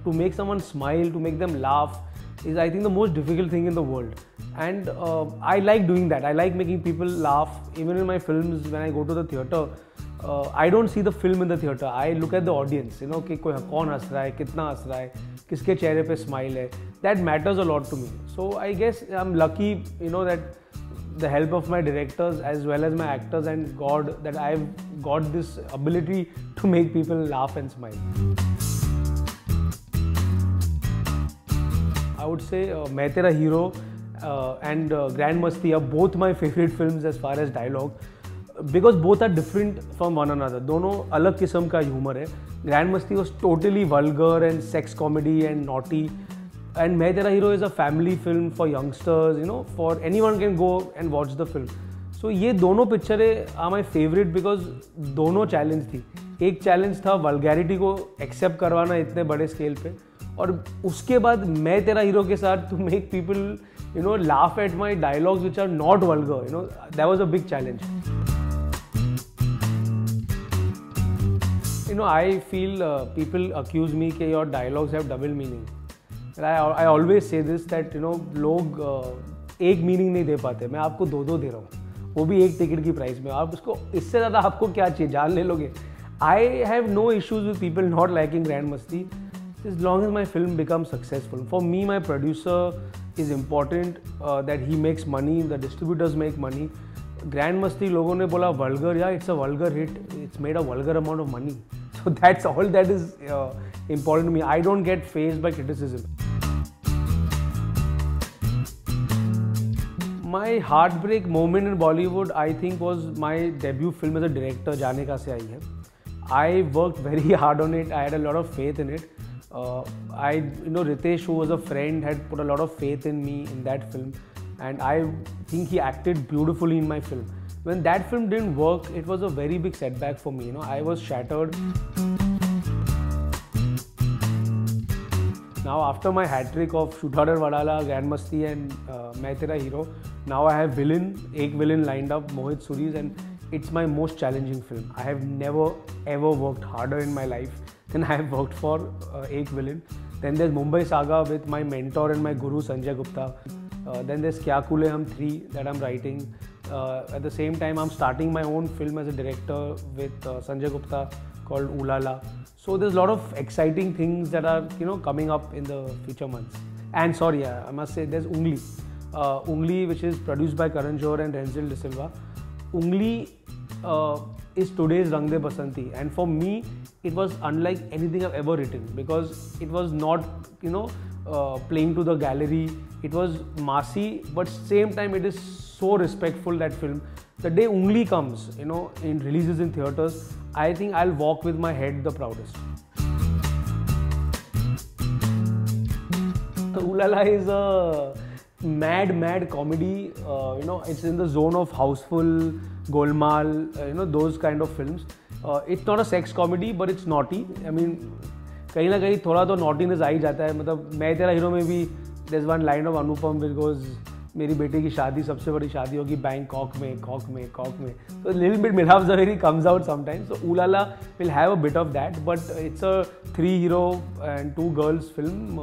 to make someone smile, to make them laugh is, I think, the most difficult thing in the world. And I like doing that. I like making people laugh. Even in my films, when I go to the theatre, I don't see the film in the theatre. I look at the audience, you know, कि कौन हंस रहा है, कितना हंस रहा है, किसके चेहरे पे smile है. That matters a lot to me. So I guess I'm lucky, you know, that the help of my directors as well as my actors and God, that I've got this ability to make people laugh and smile. I would say Main Tera Hero and Grand Masti are both my favorite films as far as dialogue, because both are different from one another. दोनों अलग किस्म का humor है. Grand Masti was totally vulgar and sex comedy and naughty, and Main Tera Hero is a family film for youngsters, you know, for anyone can go and watch the film. So ये दोनों पिक्चरें are my favorite because दोनों challenge थी. एक challenge था vulgarity को accept करवाना इतने बड़े scale पे, और उसके बाद मैं तेरा हीरो के साथ to make people, you know, laugh at my dialogues which are not vulgar, you know, that was a big challenge. You know, I feel people accuse me that your dialogues have double meaning. And I always say this, that you know, लोग एक meaning नहीं दे पाते. मैं आपको दो दे रहा हूँ, वो भी एक टिकट की प्राइस में. आप उसको इससे ज़्यादा आपको क्या चाहिए, जान ले लोगे. I have no issues with people not liking Grand Masti, as long as my film becomes successful. For me, my producer is important, that he makes money, the distributors make money. Grand Masti लोगों ने बोला vulgar, yeah, it's a vulgar hit, it's made a vulgar amount of money. So that's all that is important to me. I don't get fazed by criticism. My heartbreak moment in Bollywood, I think, was my debut film as a director, Jaane Ka Se Aayi Hai. I worked very hard on it. I had a lot of faith in it. Ritesh, who was a friend, had put a lot of faith in me in that film, and I think he acted beautifully in my film. When that film didn't work, it was a very big setback for me. You know, I was shattered. Now, after my hat trick of Shoothadar Wadala, Grand Masti, and Main Tera Hero, now I have ek villain lined up, Mohit Suri's, and it's my most challenging film. I have never ever worked harder in my life than I have worked for Ek Villain. Then there's Mumbai Saga with my mentor and my guru Sanjay Gupta. Then there's Kya Kule Hum 3 that I'm writing. At the same time, I'm starting my own film as a director with Sanjay Gupta called Ooh La La. So there's a lot of exciting things that are, you know, coming up in the future months. And sorry, I must say there's Ungli. Ungli, which is produced by Karan Johar and Renzel De Silva. Ungli is today's Rang De Basanti, and for me it was unlike anything I've ever written, because it was not, you know, playing to the gallery. It was massy, but same time it is so respectful, that film. The day Ungli comes, you know, in releases in theatres, I think I'll walk with my head the proudest. Ooh La La is a mad comedy. You know, it's in the zone of Houseful, Golmaal, you know, those kind of films. It's not a sex comedy, but it's naughty. I mean, कहीं ना कहीं थोड़ा तो naughtiness आ ही जाता है. मतलब मैं तेरा हीरो में भी there's one line of Anupam which goes, मेरी बेटे की शादी सबसे बड़ी शादी होगी बैंकॉक में, कॉक में. So a little bit Milhaf Zaveri comes out sometimes. So Ooh La La will have a bit of that, but it's a 3 hero and 2 girls film.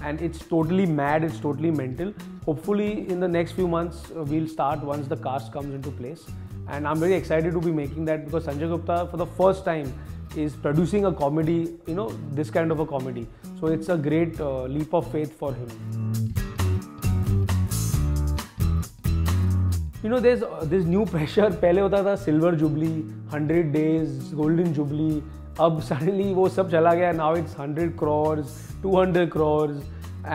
And it's totally mad, it's totally mental. Hopefully in the next few months we'll start once the cast comes into place, and I'm very excited to be making that, because Sanjay Gupta for the first time is producing a comedy, you know, this kind of a comedy. So it's a great leap of faith for him. You know, there's this new pressure. पहले होता था Silver Jubilee, 100 days, Golden Jubilee. अब suddenly वो सब चला गया. Now it's 100 crores, 200 crores,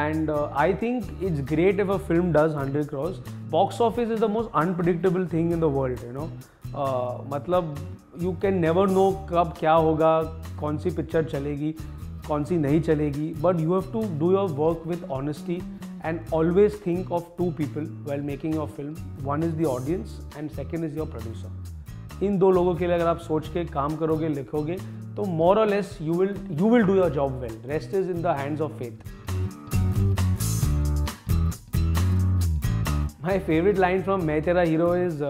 and I think it's great if a film does 100 crores. Box office is the most unpredictable thing in the world, you know. मतलब you can never know कब क्या होगा, कौन सी picture चलेगी, कौन सी नहीं चलेगी. But you have to do your work with honesty and always think of 2 people while making your film. One is the audience and second is your producer. इन 2 लोगों के लिए अगर आप सोच के काम करोगे, लिखोगे, तो more or less you will do your job well. Rest is in the hands of faith. My favorite line from मैं तेरा हीरो is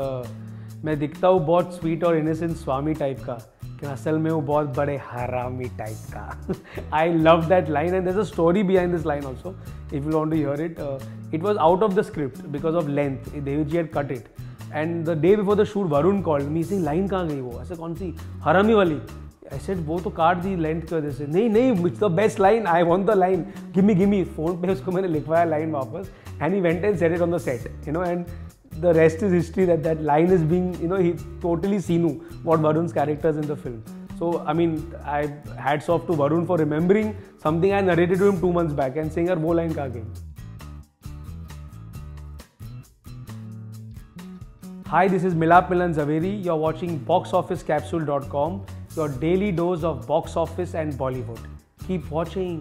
मैं दिखता हूँ बहुत स्वीट और इनोसेंट स्वामी टाइप का, कि असल में वो बहुत बड़े हरामी टाइप का. I love that line and there's a story behind this line also. If you want to hear it, it was out of the script because of length. Devi ji had cut it. And the day before the shoot, Varun called me saying, line कहाँ गई वो? ऐसे कौन सी हरामी वाली? I said वो तो काट दी लेंथ की वजह से. नहीं, it's the best line. I want the line. Give me. Phone पे उसको मैंने लिखवाया line वापस. And he went and said it on the set. You know, and the rest is history. That line is being, you know, he totally Sinu what Varun's characters in the film. So I mean, I hats off to Varun for remembering something I narrated to him 2 months back and saying, "यार वो line कहाँ गई?" Hi, this is Milap Milan Zaveri. You're watching BoxOfficeCapsule.com, your daily dose of box office and Bollywood. Keep watching.